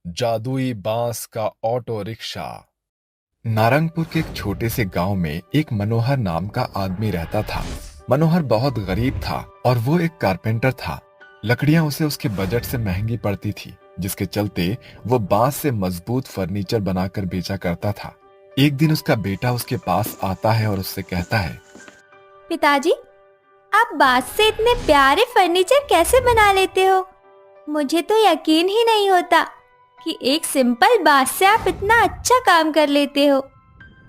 जादुई बांस का ऑटो रिक्शा। नारंगपुर के एक छोटे से गांव में एक मनोहर नाम का आदमी रहता था। मनोहर बहुत गरीब था और वो एक कारपेंटर था। लकड़ियां उसे उसके बजट से महंगी पड़ती थी, जिसके चलते वो बांस से मजबूत फर्नीचर बनाकर बेचा करता था। एक दिन उसका बेटा उसके पास आता है और उससे कहता है, पिताजी, आप बांस से इतने प्यारे फर्नीचर कैसे बना लेते हो? मुझे तो यकीन ही नहीं होता कि एक सिंपल बांस से आप इतना अच्छा काम कर लेते हो।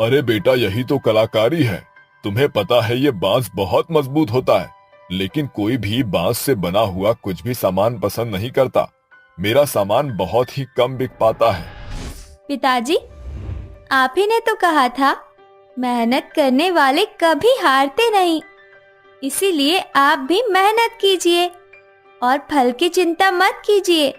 अरे बेटा, यही तो कलाकारी है। तुम्हें पता है ये बांस बहुत मजबूत होता है, लेकिन कोई भी बांस से बना हुआ कुछ भी सामान पसंद नहीं करता। मेरा सामान बहुत ही कम बिक पाता है। पिताजी, आप ही ने तो कहा था मेहनत करने वाले कभी हारते नहीं। इसीलिए आप भी मेहनत कीजिए और फल की चिंता मत कीजिए।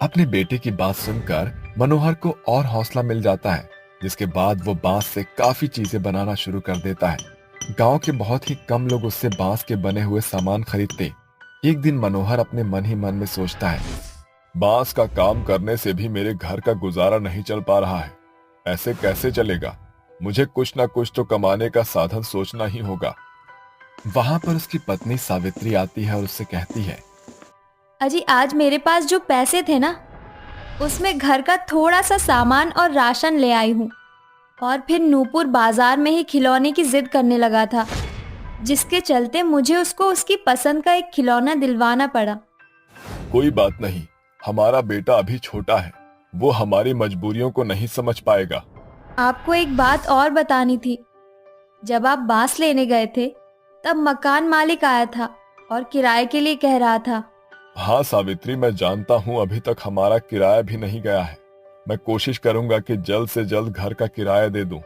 अपने बेटे की बात सुनकर मनोहर को और हौसला मिल जाता है, जिसके बाद वो बांस से काफी चीजें बनाना शुरू कर देता है। गांव के बहुत ही कम लोग उससे बांस के बने हुए सामान खरीदते। एक दिन मनोहर अपने मन ही मन में सोचता है, बांस का काम करने से भी मेरे घर का गुजारा नहीं चल पा रहा है। ऐसे कैसे चलेगा? मुझे कुछ ना कुछ तो कमाने का साधन सोचना ही होगा। वहां पर उसकी पत्नी सावित्री आती है और उससे कहती है, अजी, आज मेरे पास जो पैसे थे ना, उसमें घर का थोड़ा सा सामान और राशन ले आई हूँ। और फिर नूपुर बाजार में ही खिलौने की जिद करने लगा था, जिसके चलते मुझे उसको उसकी पसंद का एक खिलौना दिलवाना पड़ा। कोई बात नहीं, हमारा बेटा अभी छोटा है, वो हमारी मजबूरियों को नहीं समझ पाएगा। आपको एक बात और बतानी थी। जब आप बांस लेने गए थे, तब मकान मालिक आया था और किराए के लिए कह रहा था। हाँ सावित्री, मैं जानता हूँ अभी तक हमारा किराया भी नहीं गया है। मैं कोशिश करूंगा कि जल्द से जल्द घर का किराया दे दूं।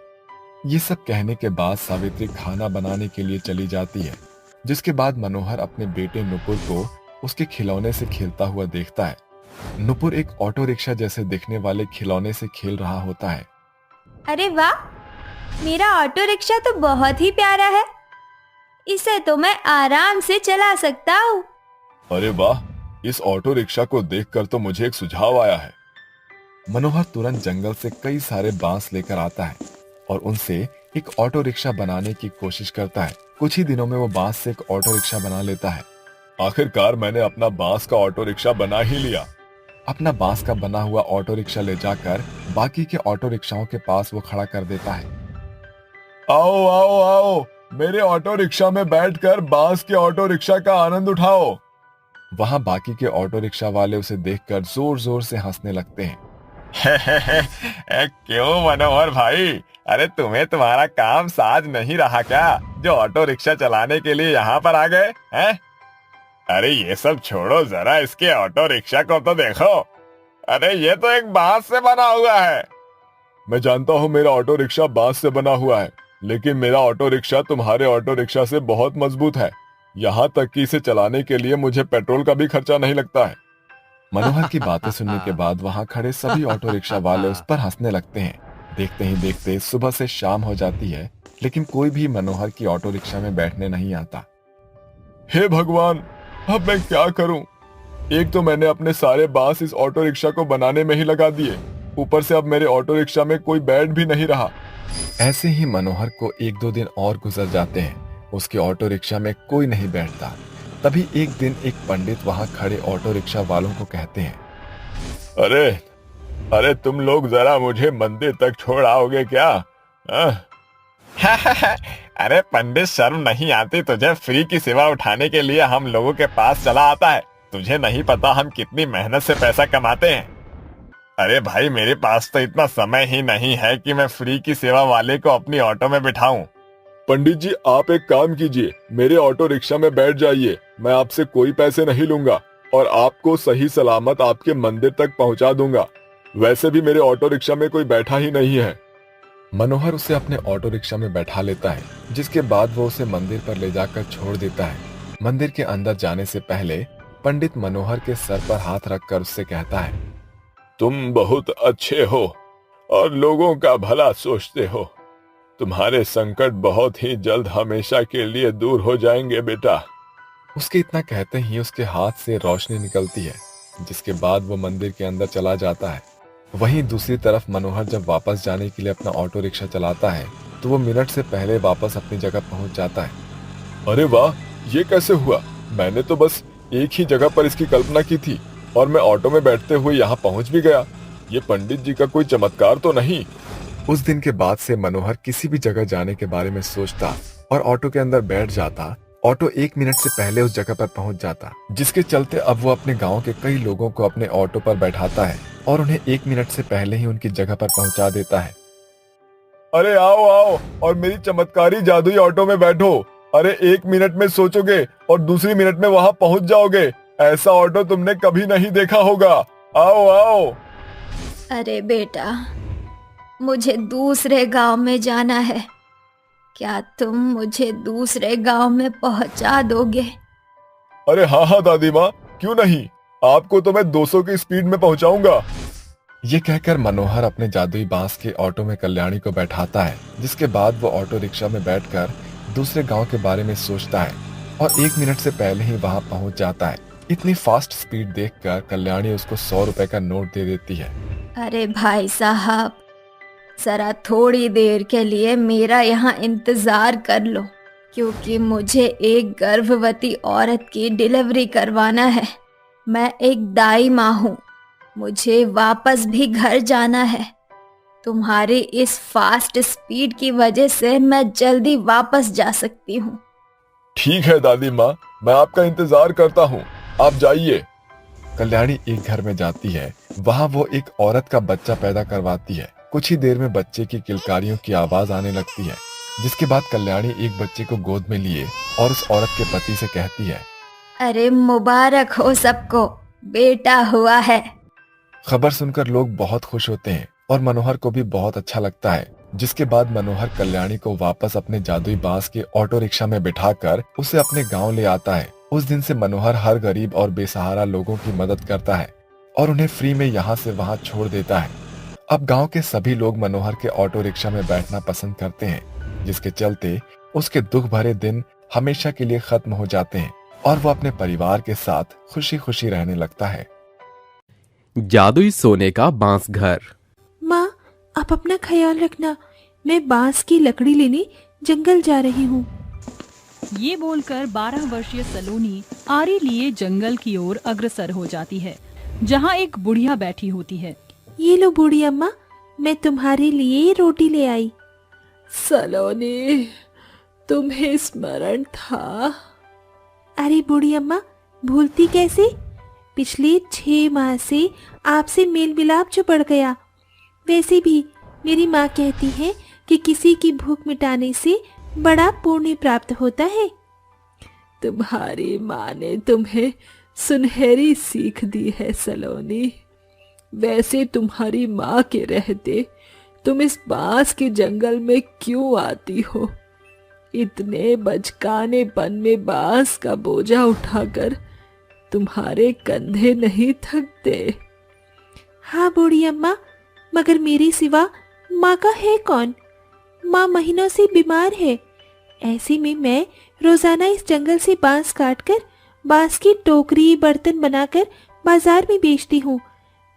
ये सब कहने के बाद सावित्री खाना बनाने के लिए चली जाती है, जिसके बाद मनोहर अपने बेटे नुपुर को उसके खिलौने से खेलता हुआ देखता है। नुपुर एक ऑटो रिक्शा जैसे दिखने वाले खिलौने से खेल रहा होता है। अरे वाह, मेरा ऑटो रिक्शा तो बहुत ही प्यारा है। इसे तो मैं आराम से चला सकता हूँ। अरे वाह, इस ऑटो रिक्शा को देखकर तो मुझे एक सुझाव आया है। मनोहर तुरंत जंगल से कई सारे बांस लेकर आता है और उनसे एक ऑटो रिक्शा बनाने की कोशिश करता है। कुछ ही दिनों में वो बांस से एक ऑटो रिक्शा बना लेता है। आखिरकार मैंने अपना बांस का ऑटो रिक्शा बना ही लिया। अपना बांस का बना हुआ ऑटो रिक्शा ले जाकर बाकी के ऑटो रिक्शाओं के पास वो खड़ा कर देता है। आओ आओ आओ, मेरे ऑटो रिक्शा में बैठकर बांस के ऑटो रिक्शा का आनंद उठाओ। वहां बाकी के ऑटो रिक्शा वाले उसे देखकर जोर जोर से हंसने लगते हैं। क्यों मनोहर भाई, अरे तुम्हें तुम्हारा काम साज नहीं रहा क्या, जो ऑटो रिक्शा चलाने के लिए यहाँ पर आ गए हैं? अरे ये सब छोड़ो, जरा इसके ऑटो रिक्शा को तो देखो। अरे ये तो एक बांस से बना हुआ है। मैं जानता हूँ मेरा ऑटो रिक्शा बांस से बना हुआ है, लेकिन मेरा ऑटो रिक्शा तुम्हारे ऑटो रिक्शा से बहुत मजबूत है। यहाँ तक कि इसे चलाने के लिए मुझे पेट्रोल का भी खर्चा नहीं लगता है। मनोहर की बातें सुनने के बाद वहां खड़े सभी ऑटो रिक्शा वाले उस पर हंसने लगते हैं। देखते ही देखते सुबह से शाम हो जाती है, लेकिन कोई भी मनोहर की ऑटो रिक्शा में बैठने नहीं आता। हे भगवान, अब मैं क्या करूं? एक तो मैंने अपने सारे बांस इस ऑटो रिक्शा को बनाने में ही लगा दिए, ऊपर से अब मेरे ऑटो रिक्शा में कोई बैठ भी नहीं रहा। ऐसे ही मनोहर को एक दो दिन और गुजर जाते हैं। उसके ऑटो रिक्शा में कोई नहीं बैठता। तभी एक दिन एक पंडित वहां खड़े ऑटो रिक्शा वालों को कहते हैं, अरे अरे तुम लोग जरा मुझे मंदिर तक छोड़ आओगे क्या? अरे पंडित, शर्म नहीं आती तुझे? फ्री की सेवा उठाने के लिए हम लोगों के पास चला आता है। तुझे नहीं पता हम कितनी मेहनत से पैसा कमाते हैं? अरे भाई, मेरे पास तो इतना समय ही नहीं है कि मैं फ्री की सेवा वाले को अपनी ऑटो में बिठाऊं। पंडित जी, आप एक काम कीजिए, मेरे ऑटो रिक्शा में बैठ जाइए। मैं आपसे कोई पैसे नहीं लूंगा और आपको सही सलामत आपके मंदिर तक पहुंचा दूंगा। वैसे भी मेरे ऑटो रिक्शा में कोई बैठा ही नहीं है। मनोहर उसे अपने ऑटो रिक्शा में बैठा लेता है, जिसके बाद वो उसे मंदिर पर ले जाकर छोड़ देता है। मंदिर के अंदर जाने से पहले पंडित मनोहर के सर पर हाथ रखकर उससे कहता है, तुम बहुत अच्छे हो और लोगों का भला सोचते हो। तुम्हारे संकट बहुत ही जल्द हमेशा के लिए दूर हो जाएंगे बेटा। उसके इतना कहते ही उसके हाथ से रोशनी निकलती है, जिसके बाद वो मंदिर के अंदर चला जाता है। वहीं दूसरी तरफ मनोहर जब वापस जाने के लिए अपना ऑटो रिक्शा चलाता है तो वो मिनट से पहले वापस अपनी जगह पहुंच जाता है। अरे वाह, ये कैसे हुआ? मैंने तो बस एक ही जगह पर इसकी कल्पना की थी और मैं ऑटो में बैठते हुए यहाँ पहुंच भी गया। ये पंडित जी का कोई चमत्कार तो नहीं। उस दिन के बाद से मनोहर किसी भी जगह जाने के बारे में सोचता और ऑटो के अंदर बैठ जाता। ऑटो 1 मिनट से पहले उस जगह पर पहुंच जाता, जिसके चलते अब वो अपने गांव के कई लोगों को अपने ऑटो पर बैठाता है और उन्हें 1 मिनट से पहले ही उनकी जगह पर पहुंचा देता है। अरे आओ आओ और मेरी चमत्कारी जादुई ऑटो में बैठो। अरे 1 मिनट में सोचोगे और दूसरी मिनट में वहां पहुंच जाओगे। ऐसा ऑटो तुमने कभी नहीं देखा होगा। आओ आओ। अरे बेटा, मुझे दूसरे गांव में जाना है। क्या तुम मुझे दूसरे गांव में पहुंचा दोगे? अरे हाँ हाँ दादी माँ, क्यों नहीं, आपको तो मैं 200 की स्पीड में पहुंचाऊंगा। ये कहकर मनोहर अपने जादुई बांस के ऑटो में कल्याणी को बैठाता है, जिसके बाद वो ऑटो रिक्शा में बैठकर दूसरे गांव के बारे में सोचता है और 1 मिनट से पहले ही वहां पहुंच जाता है। इतनी फास्ट स्पीड देखकर कल्याणी उसको 100 रुपए का नोट दे देती है। अरे भाई साहब, जरा थोड़ी देर के लिए मेरा यहाँ इंतजार कर लो, क्योंकि मुझे एक गर्भवती औरत की डिलीवरी करवाना है। मैं एक दाई माँ हूँ, मुझे वापस भी घर जाना है। तुम्हारी इस फास्ट स्पीड की वजह से मैं जल्दी वापस जा सकती हूँ। ठीक है दादी माँ, मैं आपका इंतजार करता हूँ, आप जाइए। कल्याणी एक घर में जाती है। वहाँ वो एक औरत का बच्चा पैदा करवाती है। कुछ ही देर में बच्चे की किलकारियों की आवाज आने लगती है, जिसके बाद कल्याणी एक बच्चे को गोद में लिए और उस औरत के पति से कहती है, अरे मुबारक हो सबको, बेटा हुआ है। खबर सुनकर लोग बहुत खुश होते हैं और मनोहर को भी बहुत अच्छा लगता है। जिसके बाद मनोहर कल्याणी को वापस अपने जादुई बांस के ऑटो रिक्शा में बिठाकर उसे अपने गांव ले आता है। उस दिन से मनोहर हर गरीब और बेसहारा लोगों की मदद करता है और उन्हें फ्री में यहाँ से वहाँ छोड़ देता है। अब गांव के सभी लोग मनोहर के ऑटो रिक्शा में बैठना पसंद करते हैं, जिसके चलते उसके दुख भरे दिन हमेशा के लिए खत्म हो जाते हैं और वो अपने परिवार के साथ खुशी खुशी रहने लगता है। जादुई सोने का बांस घर। माँ, आप अपना ख्याल रखना, मैं बांस की लकड़ी लेने जंगल जा रही हूँ। ये बोलकर 12 वर्षीय सलोनी आरी लिए जंगल की ओर अग्रसर हो जाती है, जहाँ एक बुढ़िया बैठी होती है। ये लो बूढ़ी अम्मा, मैं तुम्हारे लिए रोटी ले आई। सलोनी, तुम्हें स्मरण था? अरे बूढ़ी अम्मा, भूलती कैसे? पिछले 6 माह से आपसे मेल मिलाप जो बढ़ गया। वैसे भी मेरी माँ कहती है कि किसी की भूख मिटाने से बड़ा पुण्य प्राप्त होता है। तुम्हारी माँ ने तुम्हें सुनहरी सीख दी है सलोनी। वैसे तुम्हारी माँ के रहते तुम इस बांस के जंगल में क्यों आती हो? इतने बचकानेपन में बांस का बोझा उठाकर तुम्हारे कंधे नहीं थकते। हाँ बूढ़ी अम्मा, मगर मेरे सिवा माँ का है कौन? माँ महीनों से बीमार है। ऐसे में मैं रोजाना इस जंगल से बांस काटकर बांस की टोकरी बर्तन बनाकर बाजार में बेचती हूँ।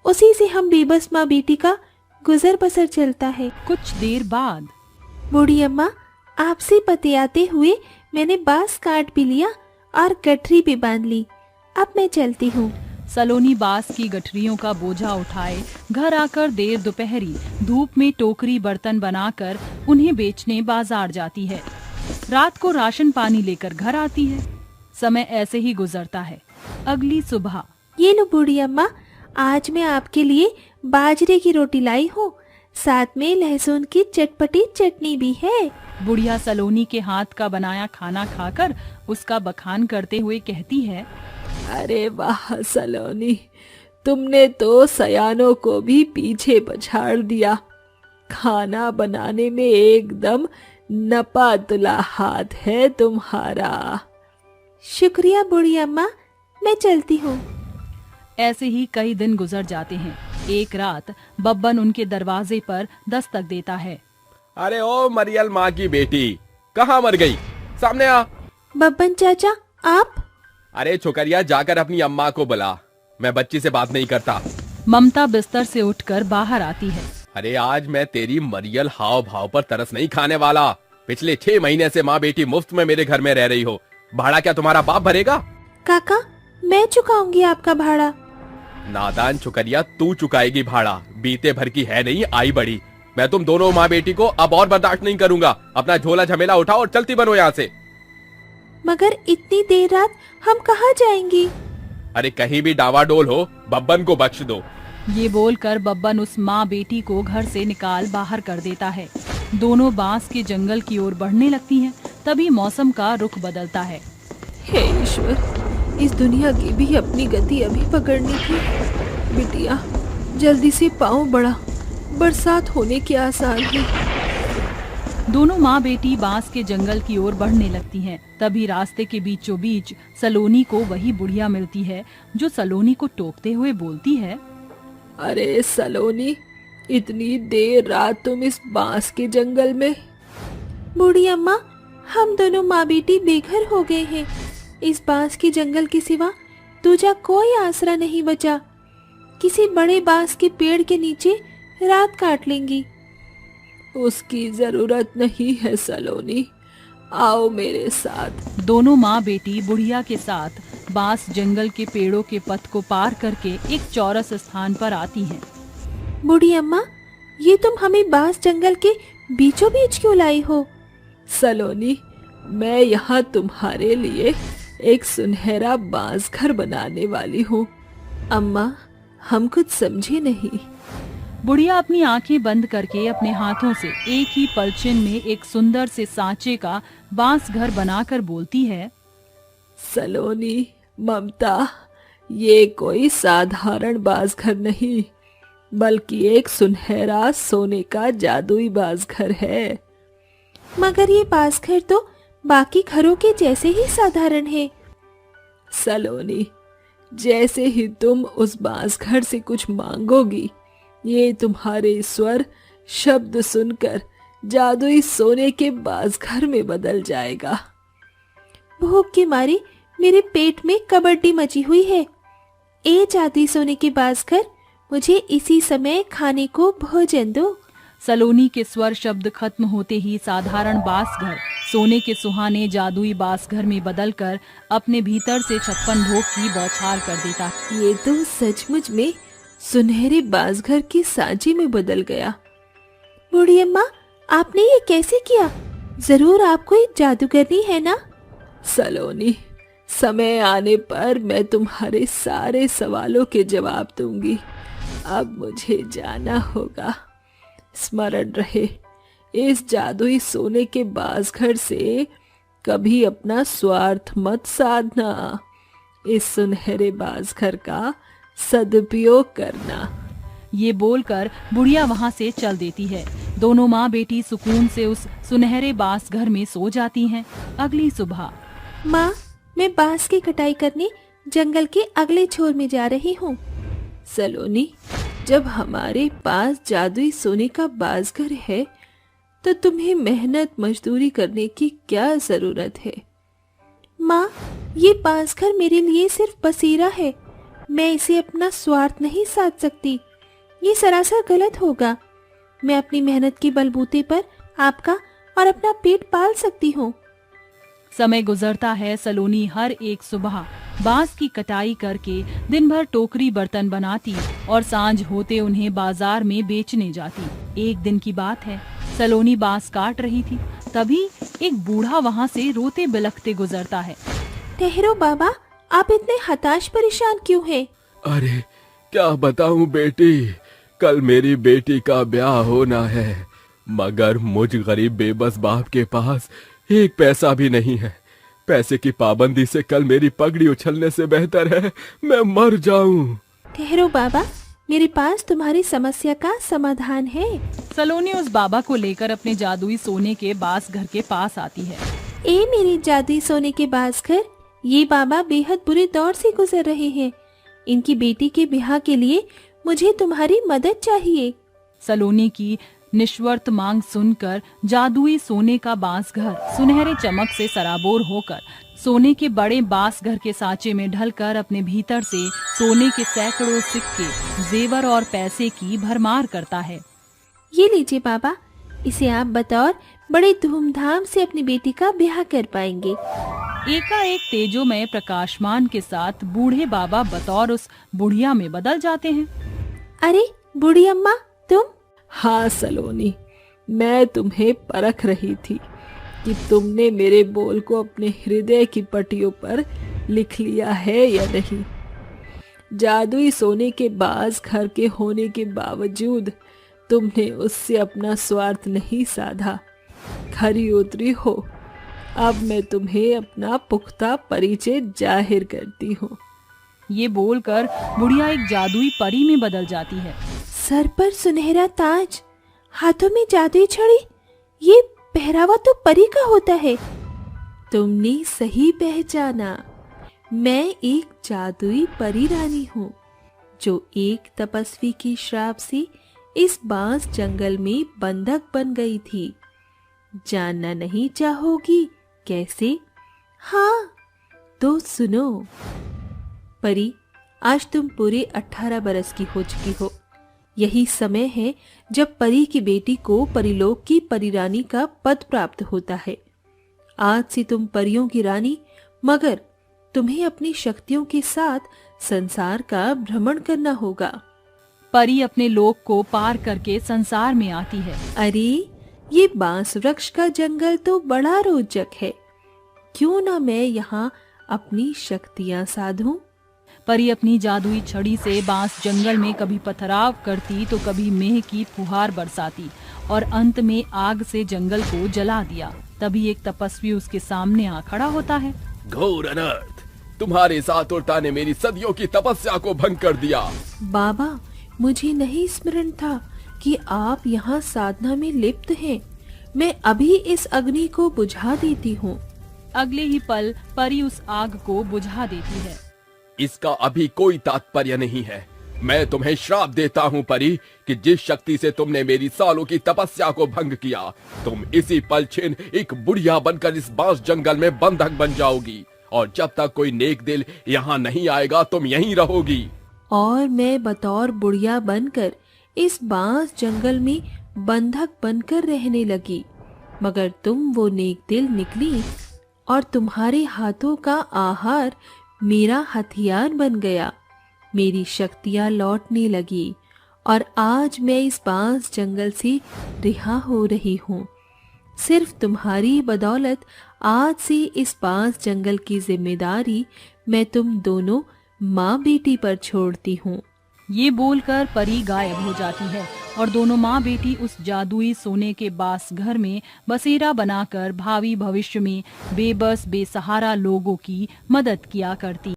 उसी से हम बेबस माँ बेटी का गुजर बसर चलता है। कुछ देर बाद बूढ़ी अम्मा, आपसे बतियाते हुए मैंने बांस काट भी लिया और गठरी भी बांध ली। अब मैं चलती हूँ। सलोनी बांस की गठरियों का बोझा उठाए घर आकर देर दोपहरी धूप में टोकरी बर्तन बनाकर उन्हें बेचने बाजार जाती है। रात को राशन पानी लेकर घर आती है। समय ऐसे ही गुजरता है। अगली सुबह, ये लो बूढ़ी अम्मा, आज मैं आपके लिए बाजरे की रोटी लाई हूँ, साथ में लहसुन की चटपटी चटनी भी है। बुढ़िया सलोनी के हाथ का बनाया खाना खाकर उसका बखान करते हुए कहती है, अरे वाह सलोनी, तुमने तो सयानों को भी पीछे पछाड़ दिया। खाना बनाने में एकदम नपा तुला हाथ है तुम्हारा। शुक्रिया बूढ़ी अम्मा, मैं चलती हूँ। ऐसे ही कई दिन गुजर जाते हैं। एक रात बब्बन उनके दरवाजे पर दस्तक देता है। अरे ओ मरियल माँ की बेटी, कहाँ मर गई? सामने आ। बब्बन चाचा, आप? अरे छोकरिया, जाकर अपनी अम्मा को बुला। मैं बच्ची से बात नहीं करता। ममता बिस्तर से उठकर बाहर आती है। अरे आज मैं तेरी मरियल हाव भाव पर तरस नहीं खाने वाला। पिछले 6 महीने से माँ बेटी मुफ्त में मेरे घर में रह रही हो। भाड़ा क्या तुम्हारा बाप भरेगा? काका, मैं चुकाऊंगी आपका भाड़ा। नादान चुकरिया, तू चुकाएगी भाड़ा। बीते भर की है नहीं, आई बड़ी। मैं तुम दोनों माँ बेटी को अब और बर्दाश्त नहीं करूंगा। अपना झोला झमेला उठाओ और चलती बनो यहाँ से। मगर इतनी देर रात हम कहाँ जाएंगी? अरे कहीं भी डावाडोल हो, बब्बन को बख्श दो। ये बोलकर बब्बन उस माँ बेटी को घर से निकाल बाहर कर देता है। दोनों बांस के जंगल की ओर बढ़ने लगती हैं। तभी मौसम का रुख बदलता है। हे ईश्वर, इस दुनिया की भी अपनी गति अभी पकड़नी थी। बिटिया जल्दी से पाँव बढ़ा, बरसात होने के आसार है। दोनों माँ बेटी बांस के जंगल की ओर बढ़ने लगती हैं। तभी रास्ते के बीचों बीच सलोनी को वही बुढ़िया मिलती है जो सलोनी को टोकते हुए बोलती है, अरे सलोनी, इतनी देर रात तुम इस बांस के जंगल में? बूढ़ी अम्मा, हम दोनों माँ बेटी बेघर हो गए हैं। इस बांस के जंगल के सिवा दूजा कोई आसरा नहीं बचा। किसी बड़े बांस के पेड़ के नीचे रात काट लेंगी। उसकी जरूरत नहीं है सलोनी, आओ मेरे साथ। दोनों माँ बेटी बुढ़िया के साथ बांस जंगल के पेड़ों के पथ को पार करके एक चौरस स्थान पर आती हैं। बूढ़ी अम्मा, ये तुम हमें बांस जंगल के बीचों बीच क्यों लाई हो? सलोनी, मैं यहाँ तुम्हारे लिए एक सुनहरा बांस घर बनाने वाली हूँ। अम्मा, हम कुछ समझे नहीं। बुढ़िया अपनी आंखें बंद करके अपने हाथों से एक ही पलछिन में एक सुंदर से सांचे का बांस घर बनाकर बोलती है, सलोनी, ममता, ये कोई साधारण बांस घर नहीं, बल्कि एक सुनहरा सोने का जादुई बांस घर है। मगर ये बांस घर तो बाकी घरों के जैसे ही साधारण है। सलोनी, जैसे ही तुम उस बांस घर से कुछ मांगोगी, ये तुम्हारे स्वर शब्द सुनकर जादुई सोने के बांस घर में बदल जाएगा। भूख के मारे मेरे पेट में कबड्डी मची हुई है। ए जादुई सोने के बांस घर, मुझे इसी समय खाने को भोजन दो। सलोनी के स्वर शब्द खत्म होते ही साधारण बांस घर सोने के सुहाने जादुई बांस घर में बदलकर अपने भीतर से 56 भोग की बौछार कर देता। ये तो सचमुच में सुनहरे बांस घर के सांचे में बदल गया। बूढ़ी अम्मा, आपने ये कैसे किया? जरूर आप कोई जादूगरनी है ना? सलोनी, समय आने पर मैं तुम्हारे सारे सवालों के जवाब दूंगी। अब मुझे जाना होगा। स्मरण रहे, इस जादुई सोने के बांस घर से कभी अपना स्वार्थ मत साधना। इस सुनहरे बांस घर का सदुपयोग करना। ये बोलकर बुढ़िया वहाँ से चल देती है। दोनों माँ बेटी सुकून से उस सुनहरे बांस घर में सो जाती हैं। अगली सुबह, माँ, मैं बांस की कटाई करने जंगल के अगले छोर में जा रही हूँ। सलोनी, जब हमारे पास जादुई सोने का बांस घर है तो तुम्हें मेहनत मजदूरी करने की क्या जरूरत है? माँ, ये बांस घर मेरे लिए सिर्फ बसेरा है। मैं इसे अपना स्वार्थ नहीं साध सकती। ये सरासर गलत होगा। मैं अपनी मेहनत के बलबूते पर आपका और अपना पेट पाल सकती हूँ। समय गुजरता है। सलोनी हर एक सुबह बांस की कटाई करके दिन भर टोकरी बर्तन बनाती और सांझ होते उन्हें बाजार में बेचने जाती। एक दिन की बात है, सलोनी बांस काट रही थी। तभी एक बूढ़ा वहाँ से रोते बिलखते गुजरता है। ठहरो बाबा, आप इतने हताश परेशान क्यों हैं? अरे क्या बताऊं बेटी, कल मेरी बेटी का ब्याह होना है, मगर मुझ गरीब बेबस बाप के पास एक पैसा भी नहीं है। पैसे की पाबंदी से कल मेरी पगड़ी उछलने से बेहतर है मैं मर जाऊं। ठहरो बाबा, मेरे पास तुम्हारी समस्या का समाधान है। सलोनी उस बाबा को लेकर अपने जादुई सोने के बांस घर के पास आती है। ए मेरे जादुई सोने के बांस घर, ये बाबा बेहद बुरे दौर से गुजर रहे हैं। इनकी बेटी के ब्याह के लिए मुझे तुम्हारी मदद चाहिए। सलोनी की निश्वर्त मांग सुनकर जादुई सोने का बांस घर सुनहरे चमक से सराबोर होकर सोने के बड़े बांस घर के सांचे में ढलकर अपने भीतर से सोने के सैकड़ों सिक्के, जेवर और पैसे की भरमार करता है। ये लीजिए बाबा, इसे आप बतौर बड़े धूमधाम से अपनी बेटी का ब्याह कर पाएंगे। एकाएक तेजोमय प्रकाशमान के साथ बूढ़े बाबा बतौर उस बुढ़िया में बदल जाते हैं। अरे बूढ़ी अम्मा, तुम? हाँ सलोनी, मैं तुम्हें परख रही थी कि तुमने मेरे बोल को अपने हृदय की पट्टियों पर लिख लिया है या नहीं। जादुई सोने के बाज घर के होने के बावजूद तुमने उससे अपना स्वार्थ नहीं साधा, खरी उतरी हो। अब मैं तुम्हें अपना पुख्ता परिचय जाहिर करती हूँ। ये बोलकर बुढ़िया एक जादुई परी में बदल जाती है। सर पर सुनहरा ताज, हाथों में जादुई छड़ी, ये पहरावा तो परी का होता है। तुमने सही पहचाना, मैं एक जादुई परी रानी हूँ जो एक तपस्वी के श्राप से इस बांस जंगल में बंधक बन गई थी। जानना नहीं चाहोगी कैसे? हाँ तो सुनो। परी, आज तुम पूरे 18 बरस की हो चुकी हो। यही समय है जब परी की बेटी को परिलोक की परिरानी का पद प्राप्त होता है। आज से तुम परियों की रानी, मगर तुम्हें अपनी शक्तियों के साथ संसार का भ्रमण करना होगा। परी अपने लोक को पार करके संसार में आती है। अरे ये बांस वृक्ष का जंगल तो बड़ा रोचक है, क्यों ना मैं यहाँ अपनी शक्तियाँ साधूं? परी अपनी जादुई छड़ी से बांस जंगल में कभी पथराव करती तो कभी मेह की फुहार बरसाती और अंत में आग से जंगल को जला दिया। तभी एक तपस्वी उसके सामने आ खड़ा होता है। घोर अनर्थ, तुम्हारे साथ उल्टा ने मेरी सदियों की तपस्या को भंग कर दिया। बाबा, मुझे नहीं स्मरण था कि आप यहाँ साधना में लिप्त हैं। मैं अभी इस अग्नि को बुझा देती हूँ। अगले ही पल परी उस आग को बुझा देती है। इसका अभी कोई तात्पर्य नहीं है। मैं तुम्हें श्राप देता हूँ परी कि जिस शक्ति से तुमने मेरी सालों की तपस्या को भंग किया, तुम इसी पल छिन एक बुढ़िया बनकर इस बांस जंगल में बंधक बन जाओगी और जब तक कोई नेक दिल यहाँ नहीं आएगा तुम यहीं रहोगी। और मैं बतौर बुढ़िया बनकर इस बांस जंगल में बंधक बनकर रहने लगी, मगर तुम वो नेक दिल निकली और तुम्हारे हाथों का आहार मेरा हथियार बन गया। मेरी शक्तियाँ लौटने लगी और आज मैं इस बांस जंगल से रिहा हो रही हूँ। सिर्फ तुम्हारी बदौलत आज से इस बांस जंगल की जिम्मेदारी मैं तुम दोनों माँ बेटी पर छोड़ती हूँ। ये बोलकर परी गायब हो जाती है और दोनों माँ बेटी उस जादुई सोने के बांस घर में बसेरा बनाकर भावी भविष्य में बेबस बेसहारा लोगों की मदद किया करती।